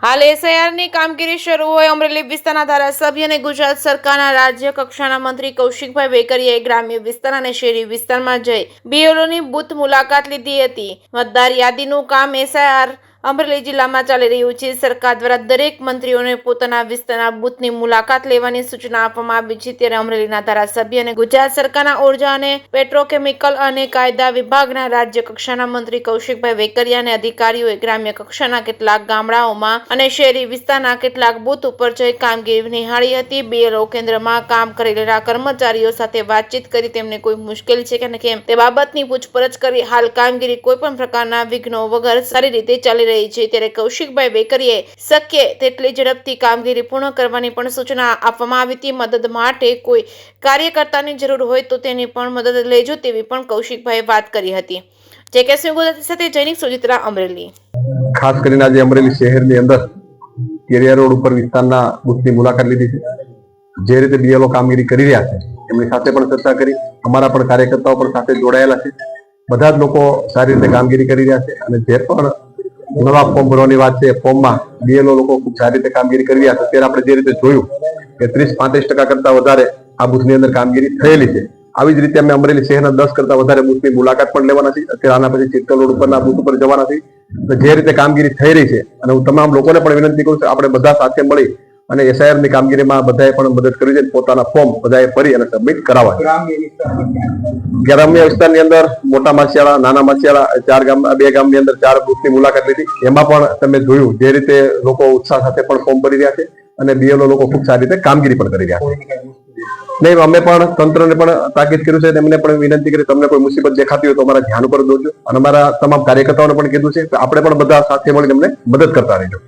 હાલ એસઆઈઆરની કામગીરી શરૂ હોય અમરેલી વિસ્તારના ધારાસભ્ય અને ગુજરાત સરકારના રાજ્ય કક્ષાના મંત્રી કૌશિકભાઈ વેકરિયાએ ગ્રામ્ય વિસ્તાર અને શહેરી વિસ્તારમાં જઈ બીએલઓની બૂથ મુલાકાત લીધી હતી। મતદાર યાદીનું કામ એસઆઈઆર અમરેલી જિલ્લામાં ચાલી રહ્યું છે। સરકાર દ્વારા દરેક મંત્રીઓને પોતાના વિસ્તારના બૂથની મુલાકાત લેવાની સૂચના આપવામાં આવી છે। ત્યારે અમરેલીના ધારાસભ્ય અને ગુજરાત સરકારના ઉર્જા અને પેટ્રોકેમિકલ અને કાયદા વિભાગના રાજ્ય કક્ષાના મંત્રી કૌશિકભાઈ વેકરિયા અને અધિકારીઓએ ગ્રામ્ય કક્ષાના કેટલાક ગામડાઓમાં અને શહેરી વિસ્તારના કેટલાક બૂથ ઉપર જઈ કામગીરી નિહાળી હતી। બીએલઓ કેન્દ્રમાં કામ કરી રહેલા કર્મચારીઓ સાથે વાતચીત કરી તેમને કોઈ મુશ્કેલી છે કે કેમ તે બાબતની પૂછપરછ કરી હાલ કામગીરી કોઈ પણ પ્રકારના વિઘ્નો વગર સારી રીતે ચાલી રહી છે। ત્યારે કૌશિકભાઈ વેકરિયાએ શક્ય તેટલી ઝડપથી કામગીરી પૂર્ણ કરવાની પણ સૂચના આપવામાં આવી હતી। મદદ માટે કોઈ કાર્યકર્તાની જરૂર હોય તો તેની પણ મદદ લેજો તેવી પણ કૌશિકભાઈએ વાત કરી હતી। જે કે ગુજરાતી સાથે જૈનિક સુજિત્રા અમરેલી। ખાસ કરીને આજે અમરેલી શહેરની અંદર કેરિયા રોડ ઉપર વિસ્તારના બૂથની મુલાકાત લીધી છે। જે રીતે બીએલઓ કામગીરી કરી રહ્યા છે એમની સાથે પણ ચર્ચા કરી। અમારા પણ કાર્યકર્તાઓ પણ સાથે જોડાયેલા છે। બધા જ લોકો સારી રીતે કામગીરી કરી રહ્યા છે અને જે પણ નવા ફોર્મ ભરવાની વાત છે ફોર્મમાં બીએલઓ લોકો ખૂબ સારી રીતે કામગીરી કરી રહ્યા છે। અત્યારે આપણે જે રીતે જોયું કે 30-35% કરતા વધારે આ બૂથની અંદર કામગીરી થયેલી છે। આવી જ રીતે અમે અમરેલી શહેરના 10 કરતા વધારે બૂથની મુલાકાત પણ લેવાના છીએ। અત્યારે આના પછી ચિત્તલ રોડ ઉપરના બૂથ ઉપર જવાના છીએ। જે રીતે કામગીરી થઈ રહી છે અને હું તમામ લોકોને પણ વિનંતી કરું છું આપણે બધા સાથે મળી અને એસઆઈઆરની કામગીરીમાં બધાએ પણ મદદ કરવી છે। પોતાના ફોર્મ બધાએ ભરી અને સબમિટ કરાવવા છે। ગ્રામ્ય વિસ્તારની અંદર મોટા માછિયાળા, નાના માછિયાળા 2 ગામની અંદર 4 બૂથની મુલાકાત લીધી। એમાં પણ તમે જોયું જે રીતે લોકો ઉત્સાહ સાથે પણ ફોર્મ ભરી રહ્યા છે અને બીએલઓ લોકો ખૂબ સારી રીતે કામગીરી પણ કરી રહ્યા છે। નહીં, અમે પણ તંત્રને પણ તાકીદ કર્યું છે, એમને પણ વિનંતી કરી તમને કોઈ મુસીબત દેખાતી હોય તો અમારા ધ્યાન ઉપર દોરજો અને અમારા તમામ કાર્યકર્તાઓને પણ કીધું છે કે આપણે પણ બધા સાથે મળીને અમને મદદ કરતા રહેજો।